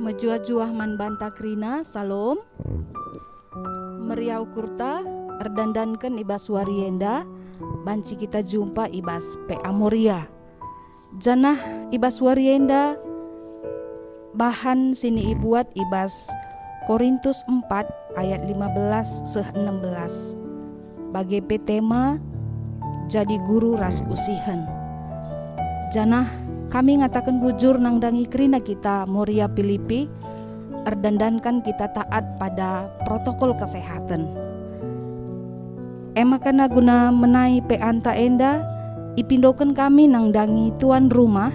Mejua-juah man banta krina salom. Meriau kurta erdandankan ibas warienda. Banci kita jumpa ibas pe amoria. Janah ibas warienda bahan sini ibuat ibas Korintus 4 ayat 15-16. Bagi pe tema jadi guru ras usihan. Janah kami ngatakan bujur nang dangi krina kita Moria Filipi, erdandankan kita taat pada protokol kesehatan. Emakana guna menai pe anta enda, ipindokan kami nang dangi tuan rumah,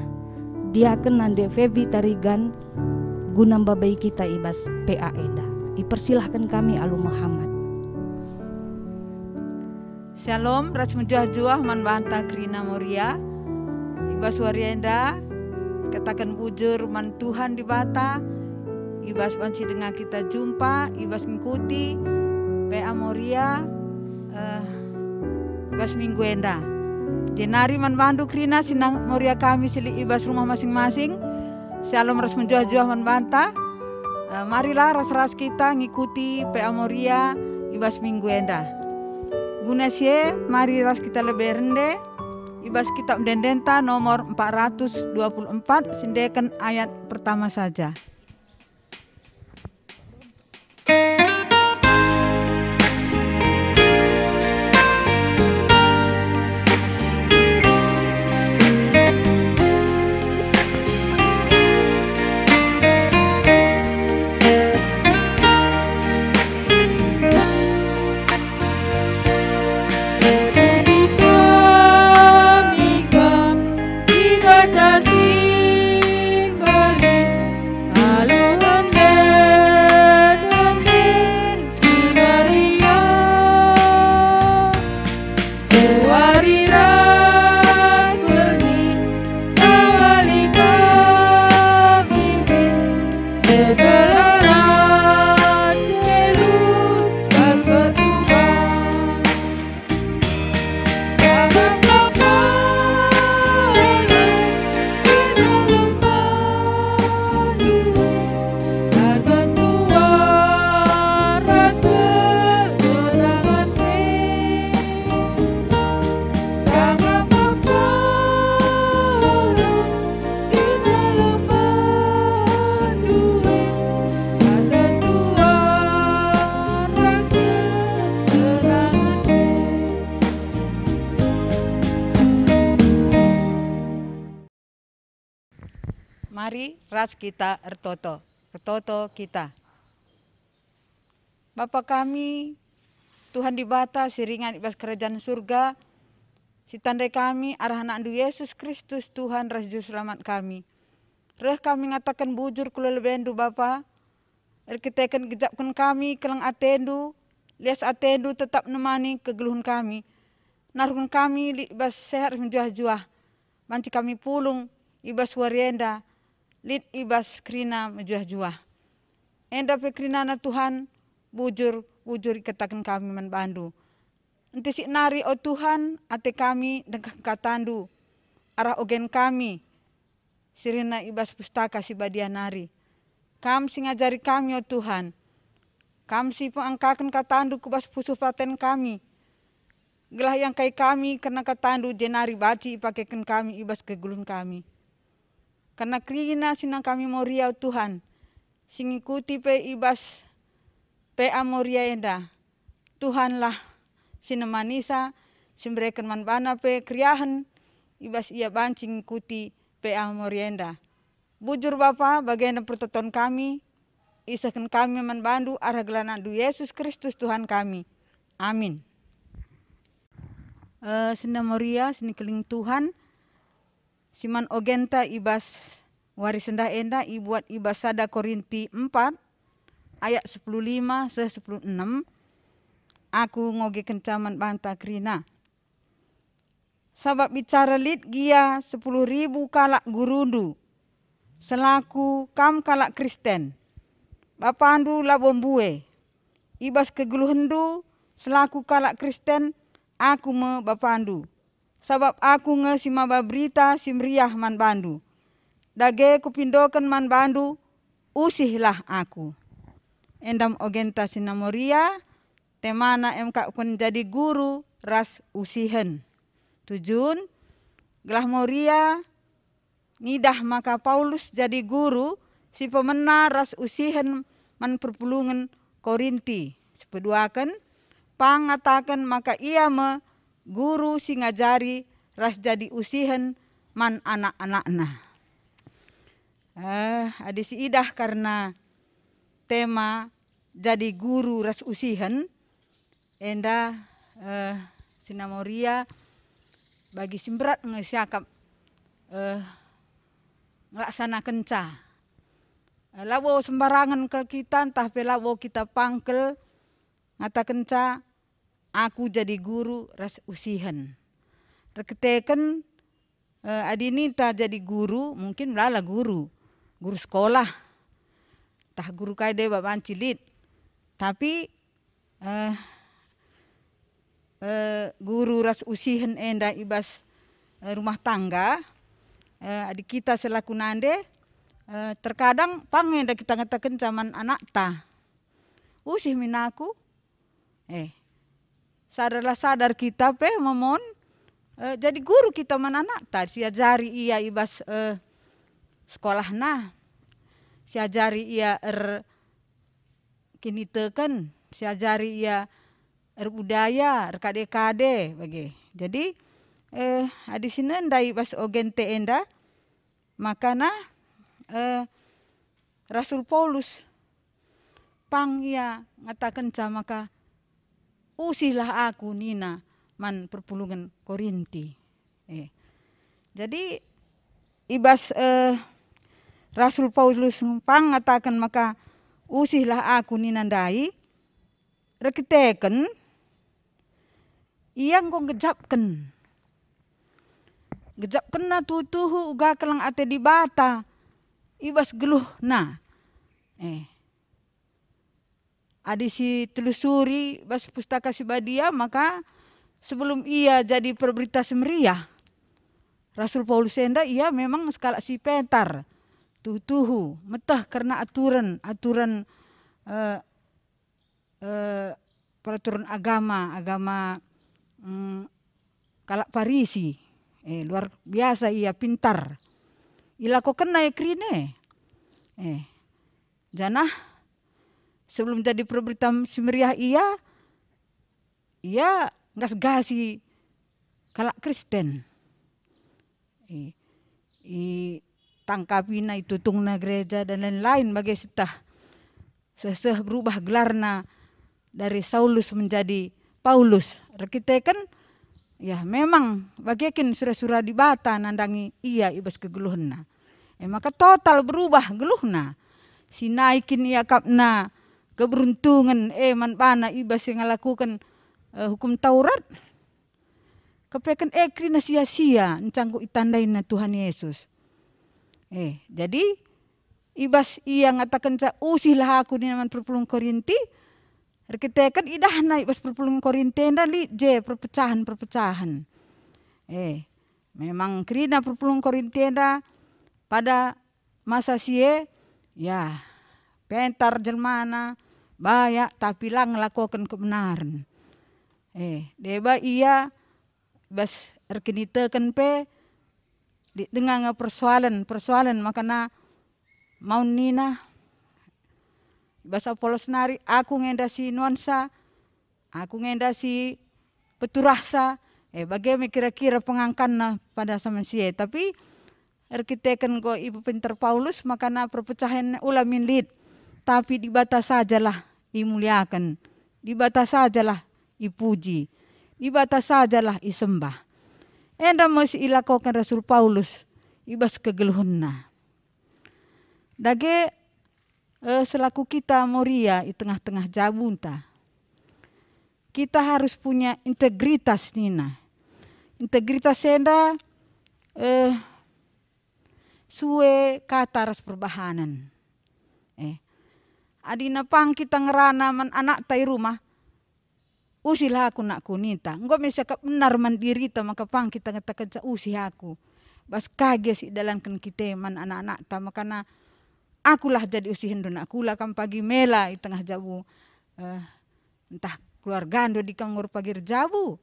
dia ken nande Febi Tarigan, guna babai kita ibas PA enda. Ipersilahkan kami Alu Muhammad. Shalom, ras mejua-juah man banta krina Moria. Ibas warienda katakan bujur man Tuhan di bata. Ibas banci dengan kita jumpa, ibas ngikuti PA Moria ibas minggu enda. Jenari man bandu krina sinang Moria kami sili ibas rumah masing-masing. Shalom ras mejua-juah man banta. Marilah ras-ras kita ngikuti PA Moria ibas minggu enda. Guna sie, mari ras kita lebih rendah. Ibas kitab Dendenta nomor 424, sindekan ayat pertama saja. Mari ras kita ertoto kita. Bapa kami, Tuhan di bata siringan ibas kerajaan surga, si tandai kami arah anak Yesus Kristus Tuhan ras juru selamat kami. Reh kami ngatakan bujur kula lebendu Bapa, erkitekan gejapkan kami kelang atendu, lias atendu tetap nemani kegeluhan kami. Narun kami ibas sehat menjuah-juah, manci kami pulung ibas warienda, lid ibas krina menjuah-juah. Enda pe krina na Tuhan bujur katakan kami manbandu. Enti si nari o Tuhan ate kami dengan katandu arah ogen kami sirina ibas pustaka si badia nari. Kam si ngajari kami o Tuhan. Kam si pangangkakan katandu kubas pusupaten kami. Gelah yang kai kami karena katandu jenari baci pakaikan kami ibas kegulun kami. Karena krina sinang kami Moria Tuhan, singikuti pe ibas PA Moria enda. Tuhanlah sinemanisa, simbrekan manbana pe kriahan, ibas ia bancing ikuti PA Moria enda. Bujur Bapa bagian pertoton kami, isakan kami manbandu arah gelana du Yesus Kristus Tuhan kami. Amin. Sina Moria, sini keling Tuhan, siman ogenta ibas warisenda enda ibuat ibas sada Korinti 4 ayat 15-16. Aku ngoge kencaman banta krina. Sabab bicara lid gia 10.000 kalak gurundu. Selaku kam kalak Kristen. Bapandu labombue. Ibas keguluhendu selaku kalak Kristen aku me bapandu. Sabab aku nge sima berita simriah man bandu. Dage kupindokan man bandu usihlah aku. Endam ogenta sinamoria, temana emka pun jadi guru ras usihen. Tujun, gelah moria, nidah maka Paulus jadi guru, si pemena ras usihen man perpulungan Korinti. Sepeduakan, pangatakan maka ia me guru si ngajari ras jadi usihen man anak-anakna. Adi si idah karena tema jadi guru ras usihen, enda sinamoria bagi simberat ngesiakap ngelaksanakan ca. Labo sembarangan ke kita, entah pelabo kita pangkel ngatakan ca, aku jadi guru ras usihen. Reketeken adinita jadi guru, mungkin lala guru sekolah, tah guru kaide babaan cilit, tapi guru ras usihen enda ibas rumah tangga, adik kita selaku nande, terkadang pangenda kita ngatakan zaman anak ta, usih minaku, sadar kita pe momon, jadi guru kita man anak ta, siajari ia ibas sekolah nah, siajari ia kini teken, siajari ia budaya, kade-kade bagi. Jadi adi sini ndai bas ogente enda, makana Rasul Paulus pang ia ngatakan ca maka usihlah aku nina man perpulungan Korinti. Jadi ibas Rasul Paulus pang ngatakan maka usihlah aku nina ndai, rekiteken ia ngong gejapken na tutuhu uga kelang ate di bata ibas geluh na adi si telusuri bas pustaka si badia, maka sebelum ia jadi perberita semeriah Rasul Paulus enda ia memang skala si pentar tutuhu metah karena aturan peraturan agama kalak Parisi, luar biasa ia pintar. Ila ko kena ekrine. Janah sebelum jadi perberita semeriah ia ngas-gasi kalak Kristen. Tangkapina itutungna gereja dan lain-lain bagi setah seseh berubah gelarna dari Saulus menjadi Paulus. Rekitekan ya memang bagiakin surah-surah di bata nandangi ia ibas kegeluhna. Maka total berubah geluhna. Sinaikin ia kapna keberuntungan man pana ibas yang ngalakukan hukum Taurat. Kepekan ekrina sia-sia encangku itandain na Tuhan Yesus. Jadi ibas ia ngatakan ca usihlah aku di naman perpulung Korinti. Rekitekan idahna ibas perpulung Korinti enda li je perpecahan. Memang krina perpulung Korinti enda pada masa sie ya pentar jelmana banyak tapi lang lakukan kebenaran. Deba ia bas erkenitekan pe dengan persoalan makana mau nina bahasa polos nari aku ngendasi nuansa, aku ngendasi peturasa, bagaimana kira-kira pengangkanna pada sama sie, tapi erkitekan ko ibu pinter Paulus makana perpecahan ulamin lid, tapi dibatas sajalah imuliakan, dibatas sajalah ipuji, dibatas sajalah isembah. Enda masih ilakokan Rasul Paulus ibas kegeluhunna. Dage selaku kita moria di tengah-tengah jabunta, kita harus punya integritas nina. Integritas enda suwe kata ras perbahanan. Adina pang kita ngerana man anak tai rumah, usilah aku nak kunita. Engkau misalkan benar mandiri ta maka pang kita ngatakan usih aku. Bas kages dalam kan kita man anak-anak ta makana akulah jadi usihin don akulah kam pagi mela i tengah jabu entah keluarga ando di kangur pagi jabu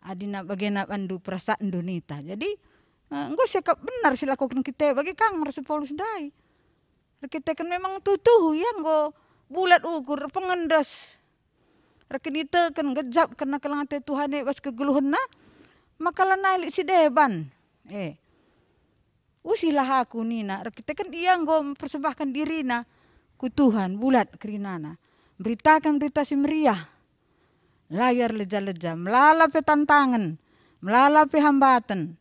adina bagena bandu perasaan donita. Jadi engko sekap benar silakukan kita bagi Kang Rasul Paulus dai. Kita kan memang tutuh ya engko bulat ukur pengendas. Rekenita kan gejap kena kelangate Tuhan bas kegeluhna makalah naik si deban. Usilah aku nina. Kita kan iya engko mempersembahkan dirina ku Tuhan bulat kerinana. Beritakan berita si meriah. Layar leja-leja, melalapi tantangan, melalapi hambatan.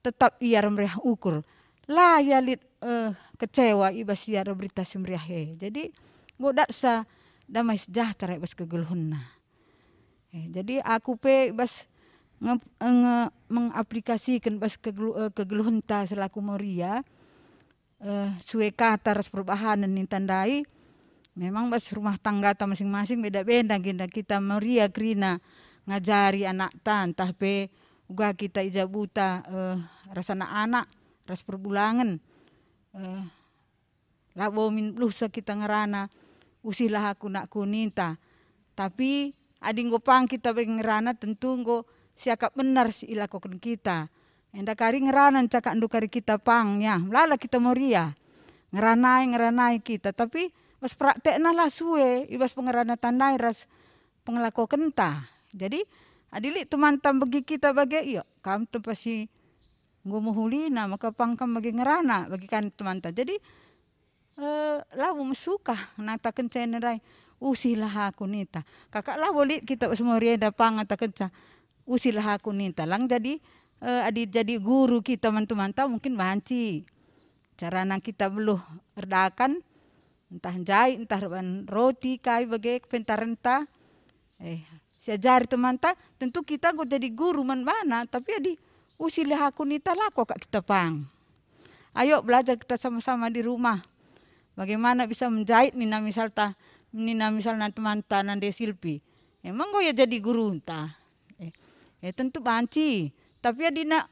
Tetap ia meriah ukur. Layalit kecewa ibas ia berita si meriah. Jadi godak sa damai sejahtera ibas kegeluhunna. Jadi aku pe ibas mengaplikasikan ibas kegeluhunta selaku Moria. Suwe kata ras perubahan nin tandai. Memang bas rumah tangga ta masing-masing beda-beda kita Moria krina ngajari anak tan tapi uga kita ijabuta rasana anak ras perbulangan labo min lusa kita ngerana usilah aku nak kuninta tapi ading gopang kita bagi ngerana tentu go siakap benar si ilakokan kita enda kari ngerana cakak ndu kari kita pang ya lala kita Moria ngeranai kita tapi pas praktekna lah suwe ibas pengerana tandai ras pengelako kenta. Jadi adili teman tam bagi kita bagi iya kam tu pasti ngomohulina maka pangkam bagi ngerana bagi kan teman ta. Jadi lawu mesuka nata kenca nerai usilah aku nita. Kakak lah boleh kita semua rienda pang ata kenca usilah aku nita. Lang jadi jadi guru kita teman-teman ta mungkin banci. Carana kita belum redakan entah jahit, entah roti, kai bagai pentarenta. Siajari teman ta, tentu kita kok jadi guru mana, tapi adi usilah aku nita lako kak kita pang. Ayo belajar kita sama-sama di rumah. Bagaimana bisa menjahit nina misalnya teman ta nande Silpi. Emang kok ya jadi guru entah. Tentu banci, tapi adi nak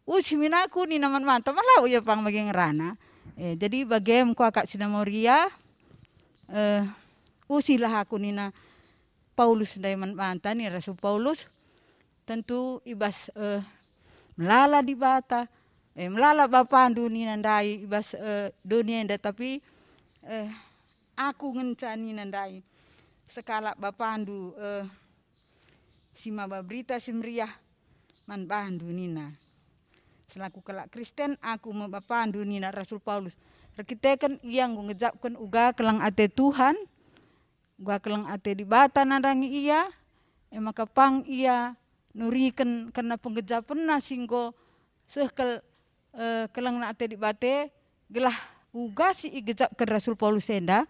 usimin aku nina man-manta malah ya pang bagi ngerana. Jadi bagaimana ko akak sina Moria usilah aku nina Paulus daiman banta ni Rasul Paulus tentu ibas melala di bata melala bapandu ni nandai ibas dunia nda tapi aku ngencani nandai sekala bapandu sima berita simriah man bandu nina selaku kelak Kristen aku membapandu nina Rasul Paulus. Kita kan yang ngejapkan uga kelang ate Tuhan, uga kelang ate di bata nadangi iya, maka pang iya nurikan karena penggejapan singgo sehkel kelang ate di bate gelah uga si igejapkan Rasul Paulus enda,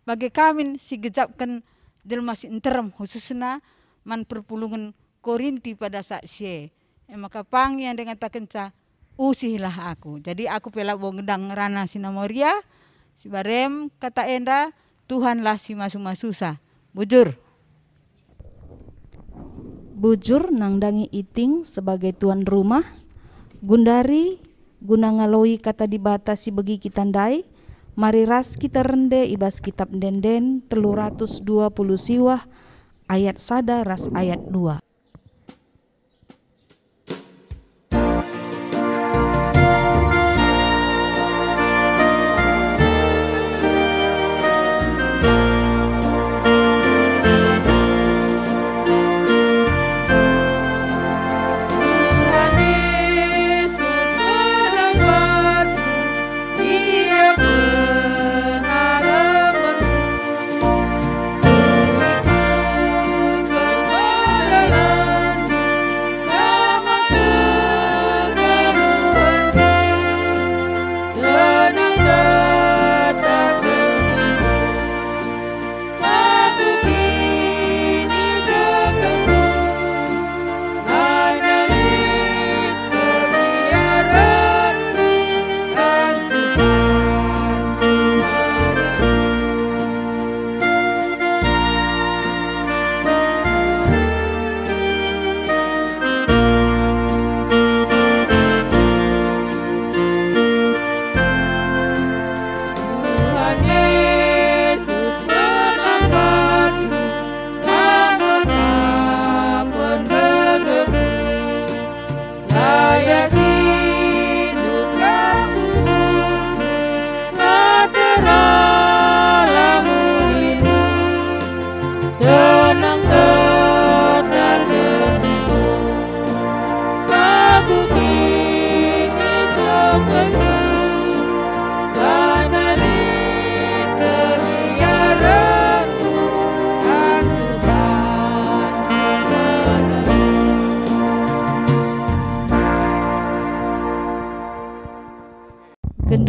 bagi kami si gejapkan jelma si enterem khususnya man perpulungan Korinti pada saat sie. Maka pang yang dengan tak kenca usilah aku. Jadi aku pelak bongedang rana sina Moria, si barem kata enda Tuhanlah si masuma-susah. Bujur. Bujur nangdangi iting sebagai tuan rumah. Gundari guna ngaloi kata dibata si begi kitandai. Mari ras kita rende ibas kitab denden 320 siwah ayat sada ras ayat 2. La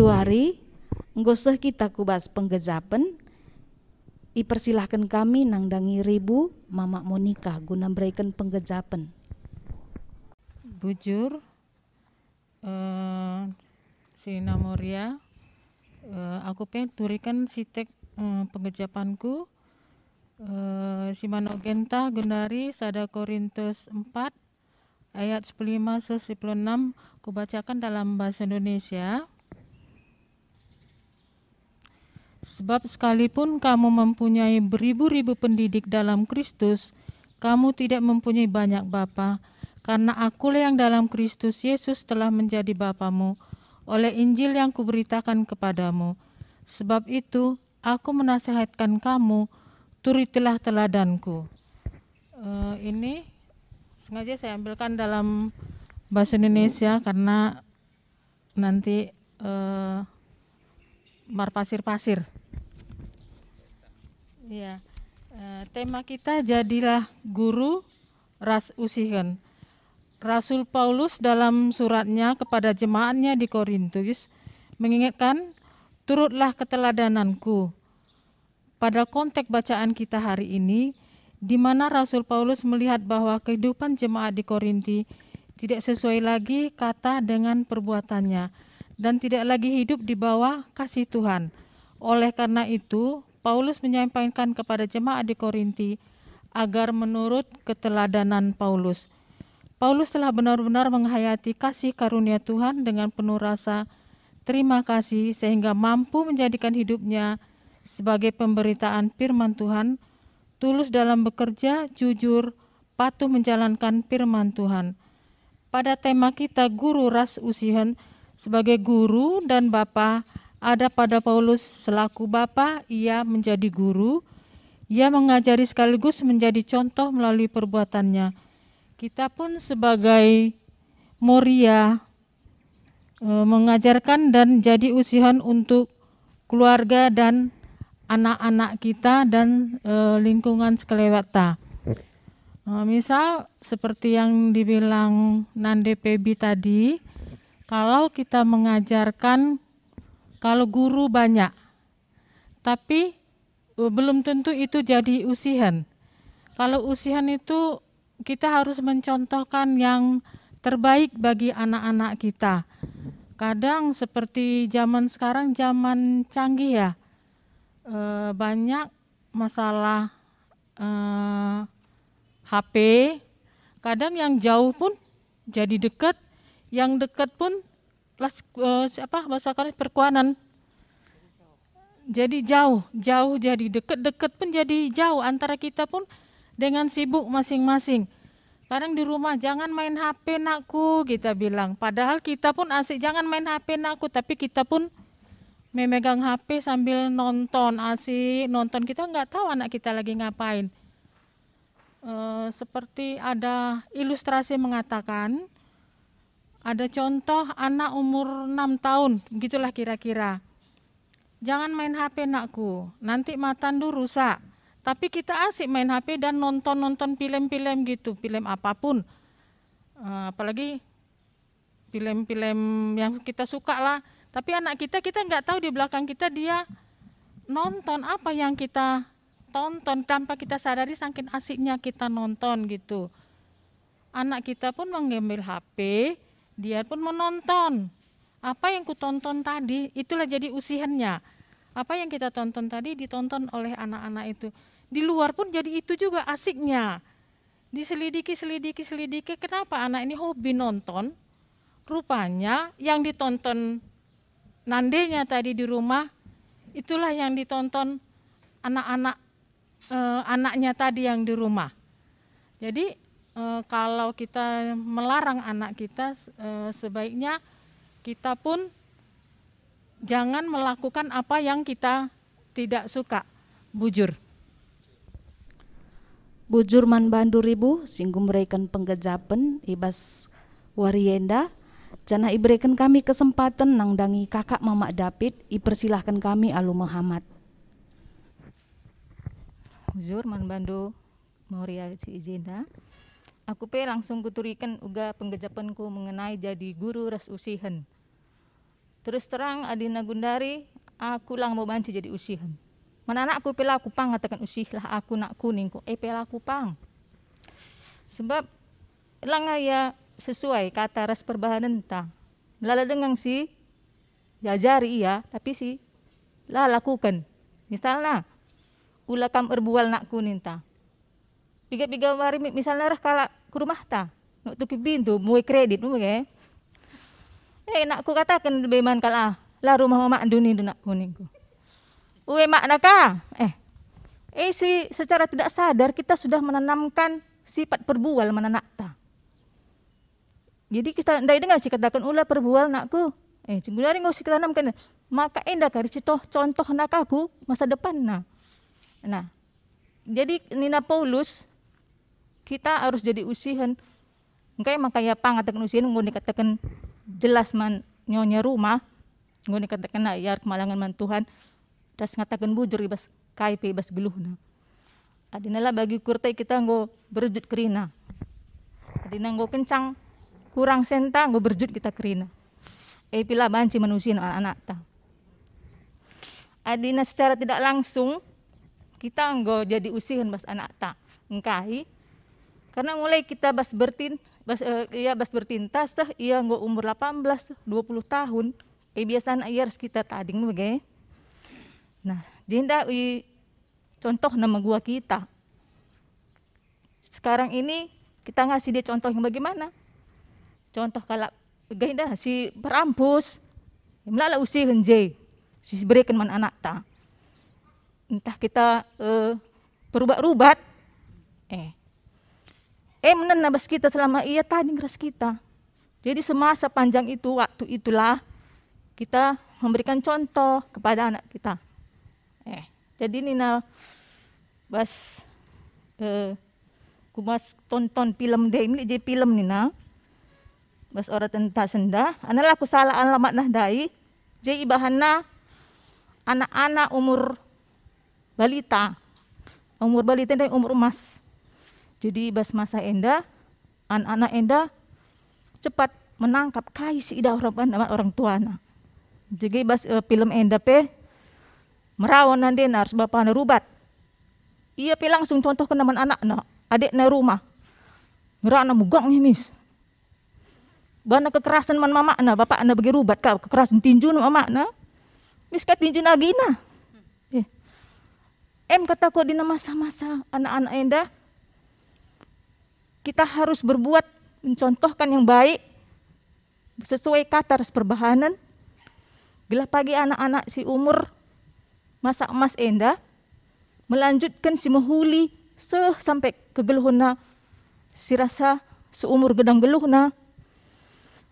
Februari nggoseh kita kubas penggejapan. Ipersilahkan kami nang dangi ribu Mama Monica guna berikan penggejapan. Bujur, Sina Moria, aku pengen turikan sitek penggejapanku. Simanogenta Gunari Sada Korintus 4 ayat 15-16 kubacakan dalam bahasa Indonesia. Sebab sekalipun kamu mempunyai beribu-ribu pendidik dalam Kristus, kamu tidak mempunyai banyak bapa, karena akulah yang dalam Kristus Yesus telah menjadi bapamu oleh Injil yang kuberitakan kepadamu. Sebab itu aku menasihatkan kamu, turutilah teladanku. Ini sengaja saya ambilkan dalam bahasa Indonesia karena nanti marpasir-pasir. Ya, tema kita jadilah guru ras usihen. Rasul Paulus dalam suratnya kepada jemaatnya di Korintus mengingatkan, turutlah keteladananku. Pada konteks bacaan kita hari ini, di mana Rasul Paulus melihat bahwa kehidupan jemaat di Korinti tidak sesuai lagi kata dengan perbuatannya dan tidak lagi hidup di bawah kasih Tuhan. Oleh karena itu, Paulus menyampaikan kepada jemaat di Korinti agar menurut keteladanan Paulus. Paulus telah benar-benar menghayati kasih karunia Tuhan dengan penuh rasa terima kasih sehingga mampu menjadikan hidupnya sebagai pemberitaan firman Tuhan, tulus dalam bekerja, jujur, patuh menjalankan firman Tuhan. Pada tema kita guru ras usihen, sebagai guru dan bapa, ada pada Paulus selaku bapa, ia menjadi guru, ia mengajari sekaligus menjadi contoh melalui perbuatannya. Kita pun sebagai Moria mengajarkan dan jadi usihan untuk keluarga dan anak-anak kita dan lingkungan sekelewat. Misal seperti yang dibilang Nande Pebi tadi, kalau kita mengajarkan, kalau guru banyak, tapi belum tentu itu jadi usihan. Kalau usihan itu kita harus mencontohkan yang terbaik bagi anak-anak kita. Kadang seperti zaman sekarang, zaman canggih ya, banyak masalah HP. Kadang yang jauh pun jadi dekat, yang dekat pun bahasa perkuanan. Jadi jauh jadi dekat pun jadi jauh antara kita pun dengan sibuk masing-masing. Kadang di rumah, jangan main HP nakku, kita bilang. Padahal kita pun asik, jangan main HP nakku, tapi kita pun memegang HP sambil nonton, asik nonton. Kita nggak tahu anak kita lagi ngapain. Seperti ada ilustrasi mengatakan, ada contoh anak umur 6 tahun, begitulah kira-kira. Jangan main HP nakku, nanti mata ndu rusak. Tapi kita asik main HP dan nonton film-film gitu, film apapun. Apalagi film-film yang kita suka lah. Tapi anak kita nggak tahu di belakang kita dia nonton apa yang kita tonton tanpa kita sadari, saking asiknya kita nonton gitu. Anak kita pun mengambil HP, dia pun menonton. Apa yang ku tonton tadi, itulah jadi usihannya. Apa yang kita tonton tadi ditonton oleh anak-anak itu. Di luar pun jadi itu juga asiknya. Diselidiki, kenapa anak ini hobi nonton? Rupanya yang ditonton nandenya tadi di rumah, itulah yang ditonton anaknya tadi yang di rumah. Jadi kalau kita melarang anak kita, sebaiknya kita pun jangan melakukan apa yang kita tidak suka. Bujur Man bandu ribu singgum berikan penggejapan ibas warienda. Jana iberikan kami kesempatan nang dangi kakak Mama David, ipersilahkan kami Alu Muhammad. Bujur man bandu Moria si Ijenda. Aku langsung kuturikan uga penggejapanku mengenai jadi guru ras usihen. Terus terang adina Gundari, aku lang mau banci jadi usihan. Mana anakku pelaku pang katakan usihlah aku nak kuning ko. Pelaku pang. Sebab lang ya sesuai kata ras perbahanan ta. Lala dengan si jajari iya, tapi si lah lakukan. Misalnya ula kam erbual nak kuning ta. Piga-piga wari misalnya rah kala ke rumah ta. Nuk tuki pintu, muai kredit mu ge. Nak ku katakan beman kala lah rumah mama duni nak kuning ku. Uwe mak naka. Si secara tidak sadar kita sudah menanamkan sifat perbual mana nakta. Jadi kita ndai dengar si katakan ulah perbual nakku. Sebenarnya ngau si tanamkan. Maka endah kari contoh nakaku masa depan nah. Nah, jadi Nina Paulus kita harus jadi usihan. Engkai makanya pangatakan usihan ngau dikatakan jelas man nyonya rumah ngau dikatakan ayar kemalangan man Tuhan. Das ngatakan bujur ibas KP ibas geluhna. Adinala bagi kurtai kita ngau berjut kerina. Adina ngau kencang kurang senta ngau berjut kita kerina. Pila banci manusia anak-anak ta. Adina secara tidak langsung kita ngau jadi usihan bas anak ta. Engkai karena mulai kita bas bertinta sah ia ngau umur 18 20 tahun. Biasanya ia harus kita tading bagai. Nah, jenda contoh nama gua kita. Sekarang ini kita ngasih dia contoh yang bagaimana? Contoh kalau genda si berampus, melala usi henjay, si berikan man anak ta. Entah kita perubat-rubat, menen nabas kita selama ia tadi ngeras kita. Jadi semasa panjang itu waktu itulah kita memberikan contoh kepada anak kita. Jadi Nina bas kumas tonton film deh ini jadi film Nina. Bas orang tentang senda, analah aku salah alamat nah dai. Jadi bahanna anak-anak umur balita dan umur emas. Jadi bas masa enda, anak-anak enda cepat menangkap kai si ida orang tuana. Jadi bas film enda pe merawan nande harus bapak na rubat. Ia pe langsung contoh ke naman anak na, adik na rumah. Ngera na mugong mis. Bana kekerasan man mama na, bapak na bagi rubat ka kekerasan tinju na mama na. Mis ka tinju na gina. Kata ko di masa-masa anak-anak enda kita harus berbuat mencontohkan yang baik sesuai kata ras perbahanan. Gila pagi anak-anak si umur masa emas enda melanjutkan si mahuli sampai ke geluhna si rasa seumur gedang geluhna.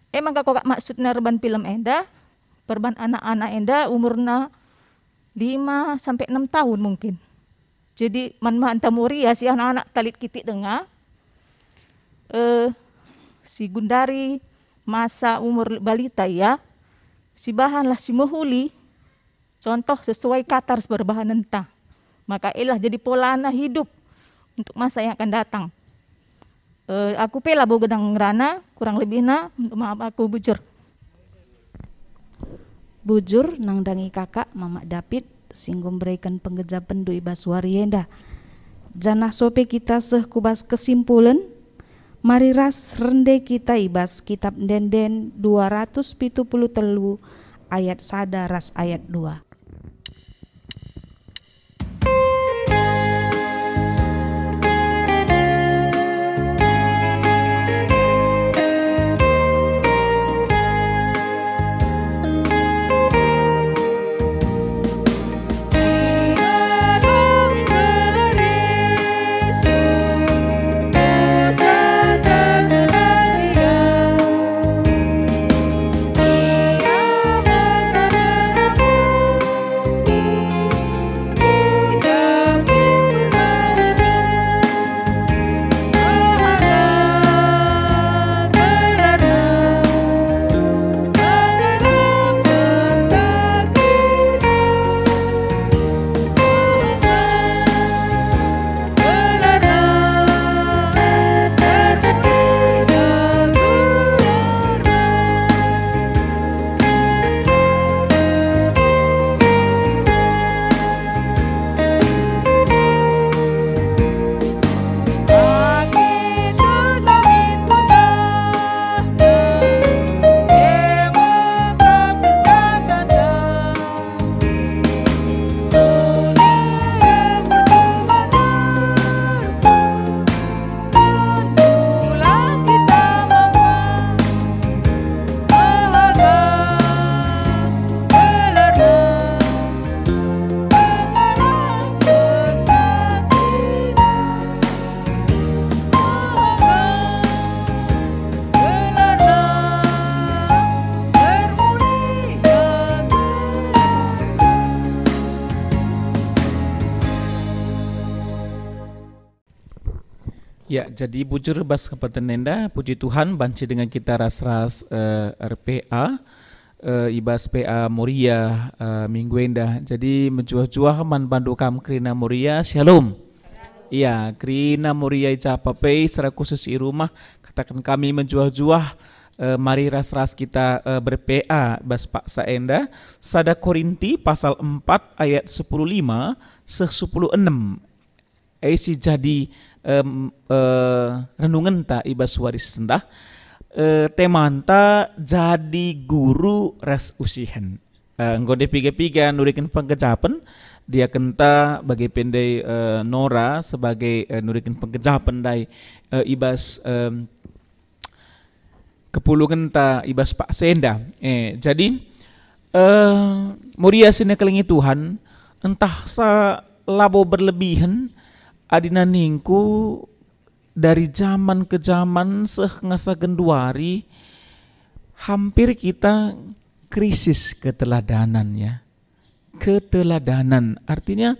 Emang kakak maksudnya reban film enda perban anak-anak enda umurna 5 sampai 6 tahun mungkin. Jadi man tamuri ya si anak-anak talit kitik dengar si Gundari masa umur balita ya si bahanlah si mahuli contoh sesuai kata berbahan entah. Maka ilah jadi polana hidup untuk masa yang akan datang. Aku pela bo gedang ngerana kurang lebihna maaf aku bujur. Bujur nang dangi kakak Mama David singgum berikan penggejapan dui baswarienda. Janah sope kita kubas kesimpulan. Mari ras rende kita ibas kitab Denden 273 ayat 1 ras ayat 2. Ya, jadi bujur bas kabupaten Nenda, puji Tuhan banci dengan kita ras-ras RPA, ibas PA Moria minggu enda. Jadi menjuah-juah man bandu kam Krina Moria, shalom. Iya, Krina Moria icapapai secara khusus di rumah, katakan kami menjuah-juah, mari ras-ras kita berPA bas Pak Saenda, Sada Korinti pasal 4 ayat 15 se-16. Isi jadi renungan ta ibas waris sendah temanta jadi guru ras usihan nggode piga-piga nurikin pengkejapan dia kenta bagi pendai Nora sebagai nurikin pengkejapan dai ibas kepulungan ta ibas Pak Senda jadi Moria sini kelingi Tuhan entah sa labo berlebihan adina ningku dari zaman ke zaman ngasa genduari hampir kita krisis keteladanan ya. Keteladanan artinya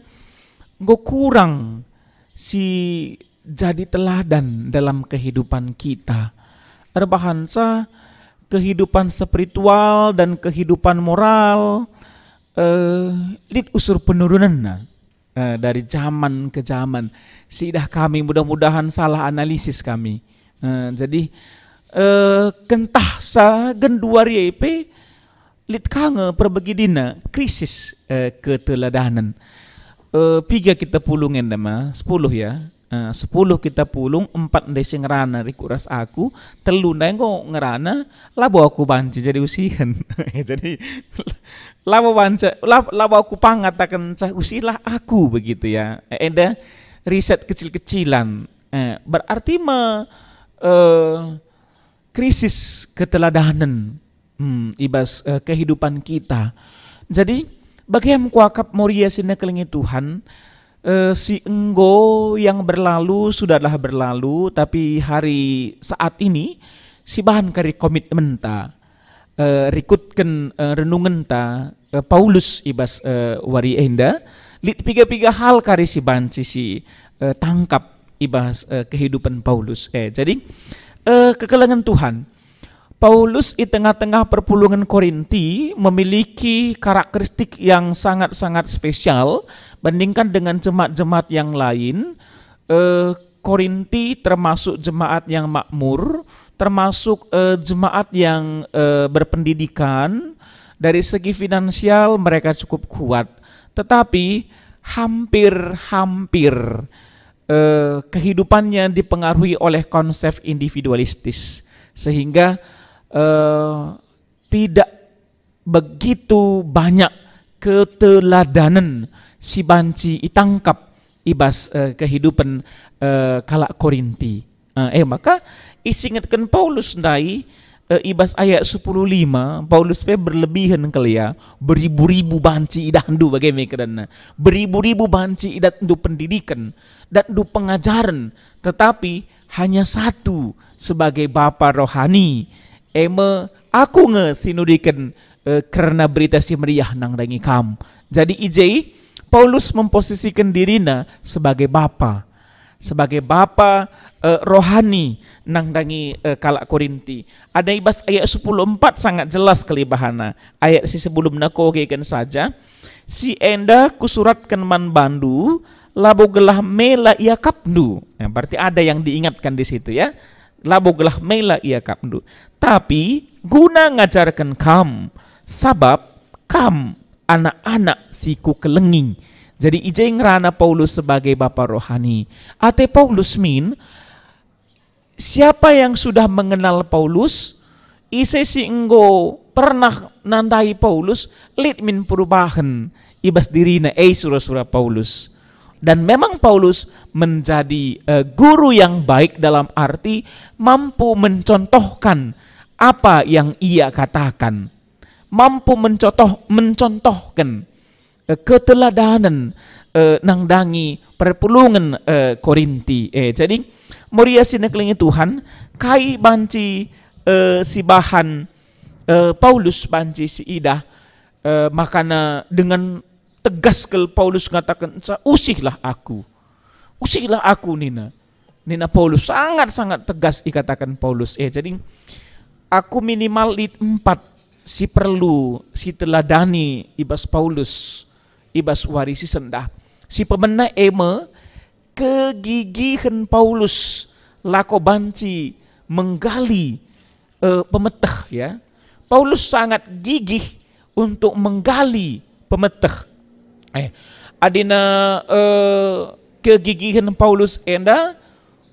gue kurang si jadi teladan dalam kehidupan kita. Erbahansa kehidupan spiritual dan kehidupan moral lid usur penurunan dari zaman ke zaman. Sidah kami mudah-mudahan salah analisis kami. Jadi kentah sa genduari EP lit kange perbegidina krisis keteladanan. Piga kita pulungen nama 10 ya. 10 kita pulung 4 desi ngerana rikuras aku telu nengko ngerana labo aku banci jadi usihan. Jadi labo aku pangatakan usilah aku begitu ya. Ada riset kecil-kecilan berarti krisis keteladanan ibas kehidupan kita. Jadi bagaimana kuakap Moria sini kelingi Tuhan si enggo yang berlalu sudahlah berlalu, tapi hari saat ini si bahan kari komitmen ta rikutkan renungan ta Paulus ibas wari enda lit piga-piga hal kari si banci si tangkap ibas kehidupan Paulus. Jadi kekelangan Tuhan Paulus di tengah-tengah perpulungan Korinti memiliki karakteristik yang sangat-sangat spesial bandingkan dengan jemaat-jemaat yang lain. Korinti termasuk jemaat yang makmur, termasuk jemaat yang berpendidikan. Dari segi finansial mereka cukup kuat, tetapi hampir kehidupannya dipengaruhi oleh konsep individualistis sehingga tidak begitu banyak keteladanan si banci itangkap ibas kehidupan kalak Korinti. Maka isingatkan Paulus ndai ibas ayat 10:5 Paulus berlebihan kali ya, beribu-ribu banci idah ndu bagaimana kerana beribu-ribu banci idah ndu pendidikan dan ndu pengajaran, tetapi hanya satu sebagai bapa rohani aku sinurikan karena berita si meriah nang dangi kam. Jadi Paulus memposisikan dirinya sebagai bapa rohani nang dangi kalak Korinti. Ada ibas ayat 10:4 sangat jelas kelibahana. Ayat si sebelum nako kan saja. Si enda kusuratkan man bandu labo gelah mela ia kapdu. Berarti ada yang diingatkan di situ ya. Labo gelah mela ia kapdu. Tapi guna ngajarkan kam sabab kam anak-anak siku kelenging. Jadi ngerana Paulus sebagai bapa rohani. Ate Paulus siapa yang sudah mengenal Paulus, si enggo pernah nandai Paulus, lit min perubahan ibas dirina surah-surah Paulus. Dan memang Paulus menjadi guru yang baik dalam arti mampu mencontohkan apa yang ia katakan, mampu mencontohkan keteladanan nang dangi perpulungan Korinti. Jadi Moria sineklingi Tuhan kai banci si bahan Paulus banci si Ida makana dengan tegas Paulus mengatakan usihlah aku Nina. Nina Paulus sangat-sangat tegas dikatakan Paulus. Jadi aku minimal 4 si perlu si teladani ibas Paulus ibas warisi sendah. Si pemena kegigihan Paulus lako banci menggali pemetah ya. Paulus sangat gigih untuk menggali pemetah. Adina kegigihan Paulus enda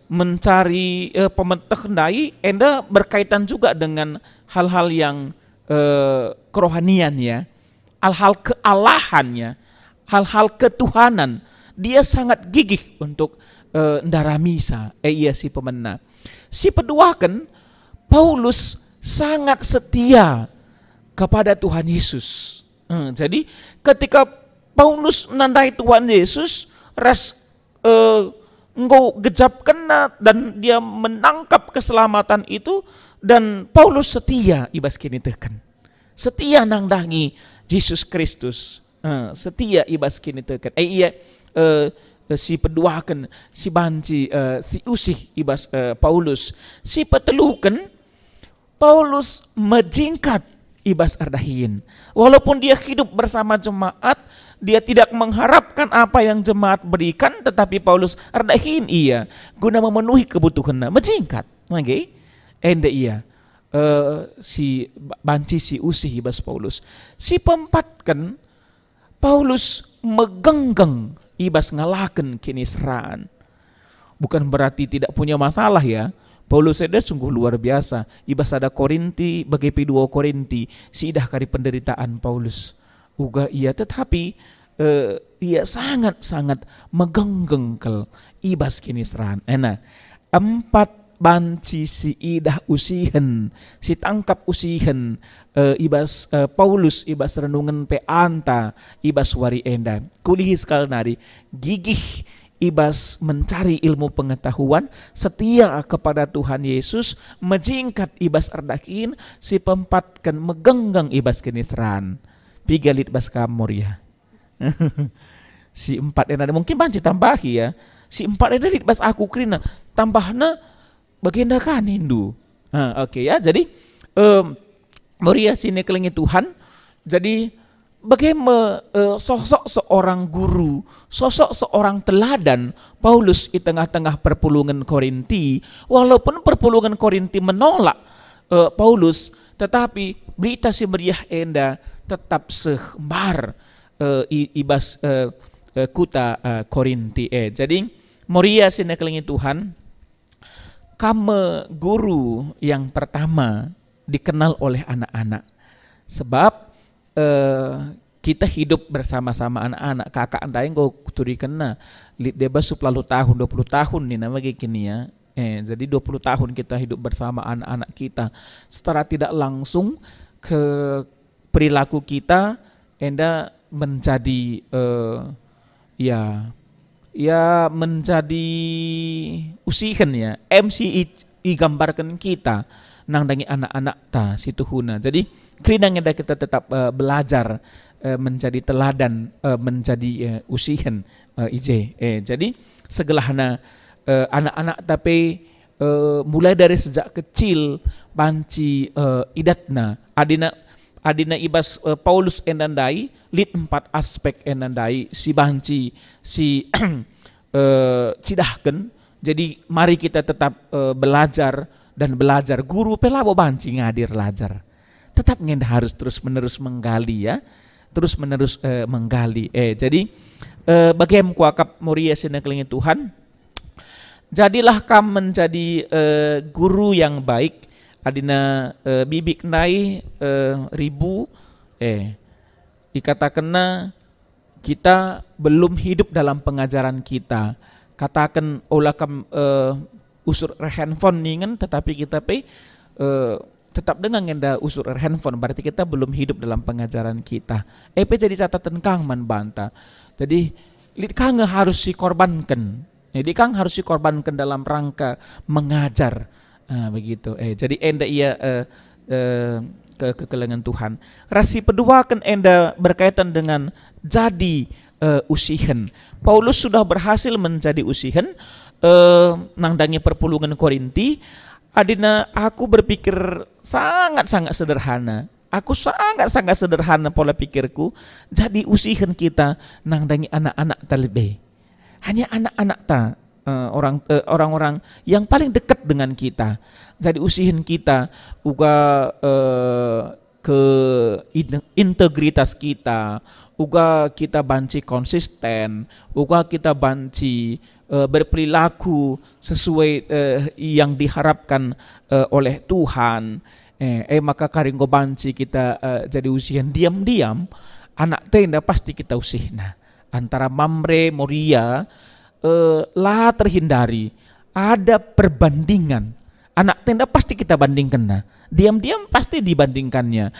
mencari pemetah ndai enda berkaitan juga dengan hal-hal yang kerohanian ya, hal-hal kealahannya, hal-hal ketuhanan. Dia sangat gigih untuk ndara misa. Iya si pemena. Si kedua kan Paulus sangat setia kepada Tuhan Yesus. Jadi ketika Paulus nandai Tuhan Yesus, engkau gejap kena dan dia menangkap keselamatan itu, dan Paulus setia ibas kini tekan. Setia nangdangi Yesus Kristus. Setia ibas kini tekan. Si peduakan, si banci, si usih ibas Paulus. Si petelukan Paulus menjingkat ibas ardahin. Walaupun dia hidup bersama jemaat, dia tidak mengharapkan apa yang jemaat berikan, tetapi Paulus ardahin iya guna memenuhi kebutuhannya, menjingkat. Okay? Ende iya si banci si usih ibas Paulus. Si pempatkan Paulus megenggeng ibas ngalaken kinisraan. Bukan berarti tidak punya masalah ya. Paulus ada sungguh luar biasa. Ibas ada Korinti, bagi P2 Korinti, siidah kari penderitaan Paulus. Uga ia tetapi ia sangat-sangat megenggengkel ibas kinisraan. 4 banci si idah usihen, si tangkap usihen ibas Paulus ibas renungan pe anta ibas wari enda. Kulihi sekali nari gigih ibas mencari ilmu pengetahuan, setia kepada Tuhan Yesus, menjingkat ibas ardakin, si pempatkan megenggang ibas kinisran. Pigalit bas kamor ya. Si 4 enda mungkin banci tambahi ya. Si 4 enda lit bas aku krina tambahna bagenda kan Hindu. Oke ya. Jadi Moria sini kelingi Tuhan. Jadi bagaimana sosok seorang guru, sosok seorang teladan Paulus di tengah-tengah perpulungan Korinti. Walaupun perpulungan Korinti menolak Paulus, tetapi berita si meriah enda tetap sehembar ibas kuta Korinti. Jadi Moria sini kelingi Tuhan, kamu guru yang pertama dikenal oleh anak-anak. Sebab kita hidup bersama-sama anak-anak. Kakak andai engkau kuturi kena lit debas 10 tahun 20 tahun nih nama kayak gini ya. Jadi 20 tahun kita hidup bersama anak-anak kita. Secara tidak langsung ke perilaku kita enda menjadi ya menjadi usihan ya. MCI gambarkan kita nangdangi anak-anak ta situ huna. Jadi kerinangnya kita tetap belajar menjadi teladan, menjadi usihan jadi segelahna anak-anak tapi mulai dari sejak kecil banci idatna adina ibas Paulus endandai lit 4 aspek endandai si banci si cidahken. Jadi mari kita tetap belajar dan belajar. Guru pelabo banci ngadir belajar. Tetap ngenda harus terus menerus menggali ya, terus menerus menggali. Jadi bagaimana kuakap Moria sini kelingi Tuhan, jadilah kamu menjadi guru yang baik. Adina bibik nai ribu dikatakan kita belum hidup dalam pengajaran kita. Katakan olah kam usur handphone ningan, tetapi kita tetap dengan ngenda usur handphone, berarti kita belum hidup dalam pengajaran kita. Jadi catatan kang man banta. Jadi kang harus dikorbankan. Jadi kang harus dikorbankan dalam rangka mengajar. Begitu. Jadi enda ia kekelengan Tuhan. Rasi kedua kan enda berkaitan dengan jadi usihan. Paulus sudah berhasil menjadi usihan. nangdangi perpulungan Korinti, adina aku berpikir sangat-sangat sederhana. Aku sangat-sangat sederhana pola pikirku. Jadi usihan kita nangdangi anak-anak terlebih. Hanya anak-anak orang-orang yang paling dekat dengan kita. Jadi usihan kita uga ke integritas kita, uga kita banci konsisten, uga kita banci berperilaku sesuai yang diharapkan oleh Tuhan. Maka karinggo banci kita jadi usihan diam-diam, anak tenda pasti kita usihna. Antara Mamre, Moria, lah terhindari. Ada perbandingan. Anak tenda pasti kita bandingkan nah. Diam-diam pasti dibandingkannya.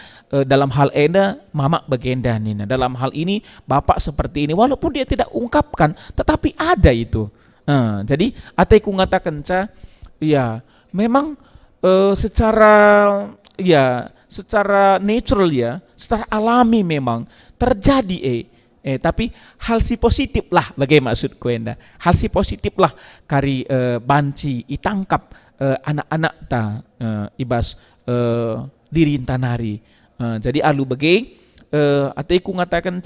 Dalam hal enda, mama bagenda nih. Dalam hal ini, bapak seperti ini. Walaupun dia tidak ungkapkan, tetapi ada itu. Jadi, ateku ngatakan ya memang secara natural ya, secara alami memang terjadi tapi hal si positif lah bagai maksudku enda. Hal si positif lah kari banci itangkap anak-anak ta ibas dirintanari. Jadi alu bagai ateku ngatakan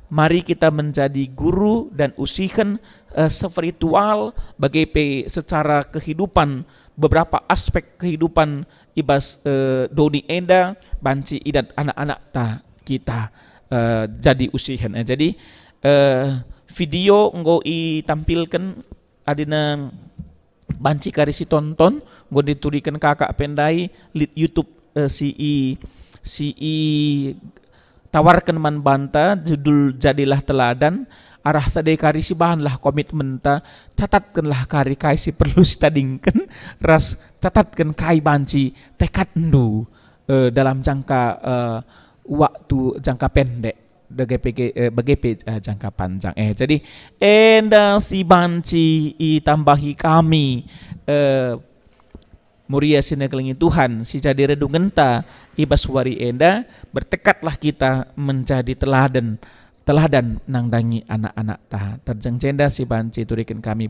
mari kita menjadi guru dan usihan spiritual bagai secara kehidupan, beberapa aspek kehidupan ibas doni enda banci idat anak-anak ta kita jadi usihan. Jadi video nggo tampilkan adina banci karisi tonton nggo diturikan kakak pendai lit YouTube si tawarkan man banta judul jadilah teladan arah sadai kari si bahan lah komitmen ta catatkanlah kari kai si perlu si tadingkan ras catatkan kai banci tekad endu dalam jangka waktu jangka pendek bagai jangka panjang. Jadi enda si banci tambahi kami Muria sinekelingi Tuhan si jadi redungan ta ibas wari enda bertekadlah kita menjadi teladan nangdangi anak-anak ta terjang jenda si banci turikan kami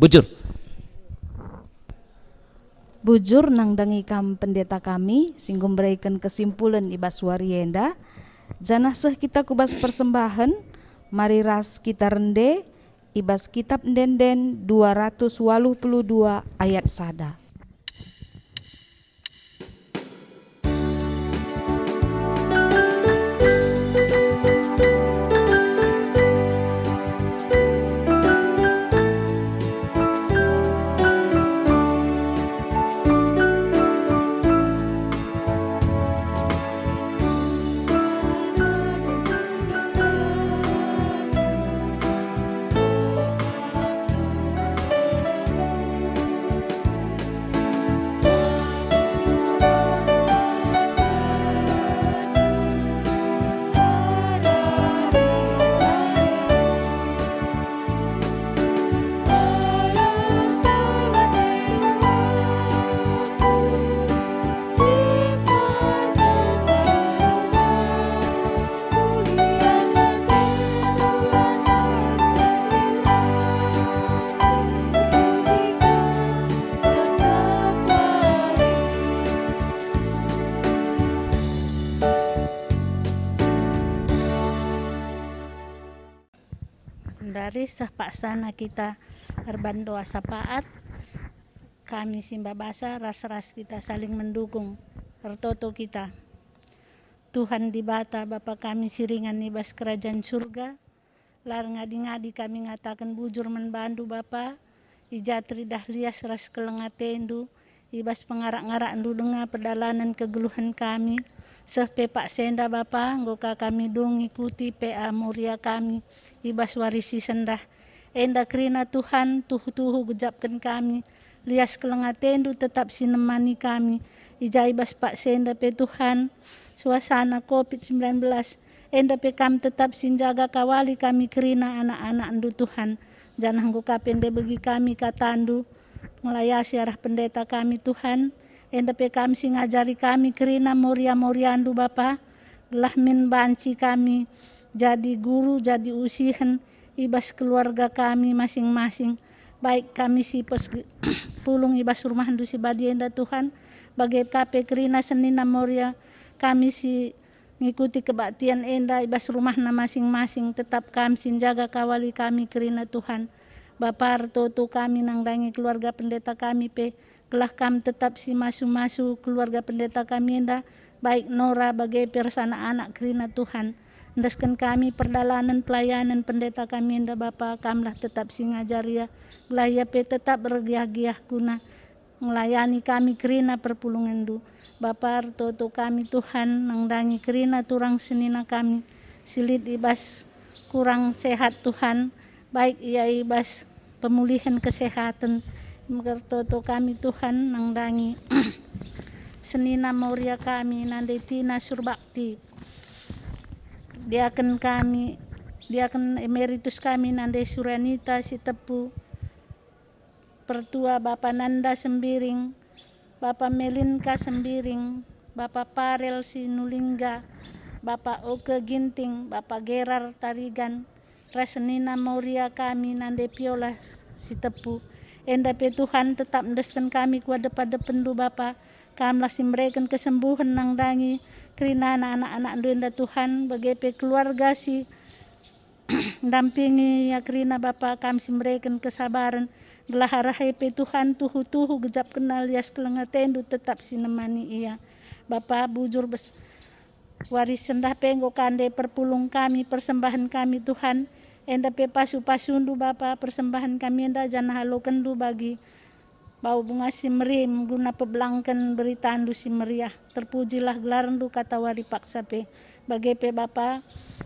bujur nangdangi kam pendeta kami singgum berikan kesimpulan ibas wari enda janah seh kita kubas persembahan mari ras kita rende ibas kitab denden 282 ayat sada. Dari sah paksana kita erban doa sapaat kami simba basa ras-ras kita saling mendukung ertoto kita Tuhan di bata Bapa kami siringan ibas kerajaan surga lar ngadi-ngadi kami ngatakan bujur membantu Bapa ijatri dahlias ras kelengatendu ibas pengarak-ngarak ndu dengar pedalanan kegeluhan kami seh pepak senda Bapa nggoka kami dong ikuti PA Muria kami ibas warisi sendah enda kerina Tuhan tuhu-tuhu gejapkan kami lias kelengatendu tetap sinemani kami ija ibas pak senda pe Tuhan suasana COVID-19 enda pe kami tetap sinjaga kawali kami kerina anak-anak ndu Tuhan janah nggoka pende bagi kami katandu melayasi arah pendeta kami Tuhan enda pe kami singajari kami kerina Moria ndu Bapa gelah min banci kami jadi guru, jadi usihan ibas keluarga kami masing-masing. baik kami si pulung ibas rumah handu si badienda Tuhan, bagai kape kerina senina moria kami si ngikuti kebaktian enda ibas rumah na masing-masing, tetap kami sinjaga kawali kami kerina Tuhan. Bapa artoto kami nang dangi keluarga pendeta kami pe, kelah kami tetap si masu-masu keluarga pendeta kami enda, baik Nora bagai persana anak kerina Tuhan. Ndaskan kami perdalanan pelayanan pendeta kami enda Bapa, kamlah tetap si ngajaria, gelaya pe tetap bergiah-giah guna melayani kami kerina perpulungan du. Bapa artoto kami Tuhan nang dangi kerina turang senina kami silit ibas kurang sehat Tuhan, baik ia ibas pemulihan kesehatan artoto kami Tuhan nang dangi senina moria kami nande tina surbakti diaken kami, diaken emeritus kami nande Suranita si tepu pertua Bapa Nanda Sembiring, Bapa Melinka Sembiring, Bapa Parel Sinulingga, Bapa Oke Ginting, Bapa Gerar Tarigan, Rasenina Moria kami nande Piola si tepu. Enda pe Tuhan tetap mendeskan kami kuada pada pendu Bapa, kamlah simbrekan kesembuhan nang dangi kerina anak-anak enda Tuhan, bagai pe keluarga si dampingi ya kerina Bapa, kami simbrekan kesabaran gelaharahe pe Tuhan tuhu-tuhu gejap kenal yas kelengatendu tetap sinemani ia. Bapa bujur waris sendah penggo kande perpulung kami persembahan kami Tuhan, enda pe pasu-pasundu Bapa persembahan kami enda janah halokendu bagi bau bunga simrim guna pebelangkan beritandu si meriah, terpujilah gelarandu kata wari paksa pe bagai pe Bapa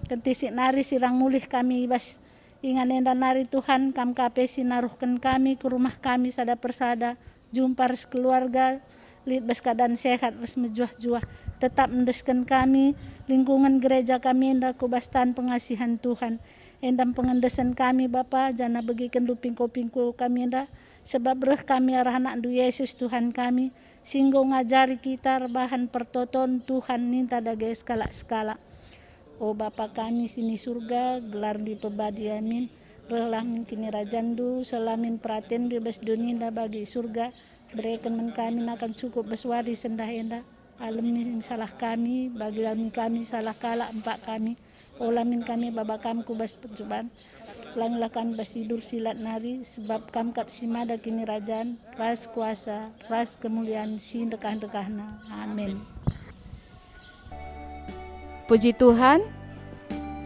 kentisik nari sirang mulih kami bas ingan enda nari Tuhan, kam kape sinaruhkan kami ke rumah kami sada persada, jumpa res keluarga, lit bas keadaan sehat, res mejuah-juah, tetap mendeskan kami, lingkungan gereja kami enda kubastan pengasihan Tuhan, endam pengendesan kami Bapa, jana bagikan lu pingko-pingko kami enda, sebab reh kami arah anak du Yesus Tuhan kami, singgo ngajari kita rebahan pertoton Tuhan ninta dagai skala-skala. O Bapa kami sini surga, gelar di pebadi amin, relamin kini rajandu, selamin praten di bes dunia bagi surga, berikan men kami akan cukup beswari sendah enda, alamin salah kami, bagi kami salah kala empat kami, olamin kami baba kami kubas percobaan, langlah kami bas tidur silat nari, sebab kami kap simada kini rajan, ras kuasa, ras kemuliaan, sin dekah-dekahna, amin. Puji Tuhan,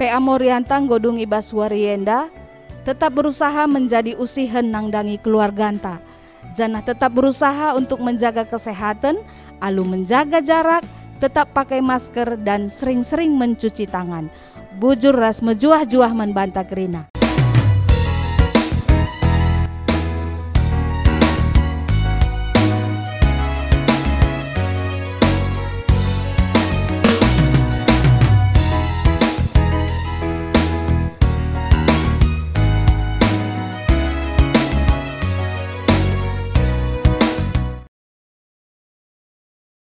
PA Moriantang godung ibas warienda tetap berusaha menjadi usihen nang dangi keluarganta. Janah tetap berusaha untuk menjaga kesehatan, alu menjaga jarak, tetap pakai masker dan sering-sering mencuci tangan. Bujur ras mejuah-juah membanta kerina.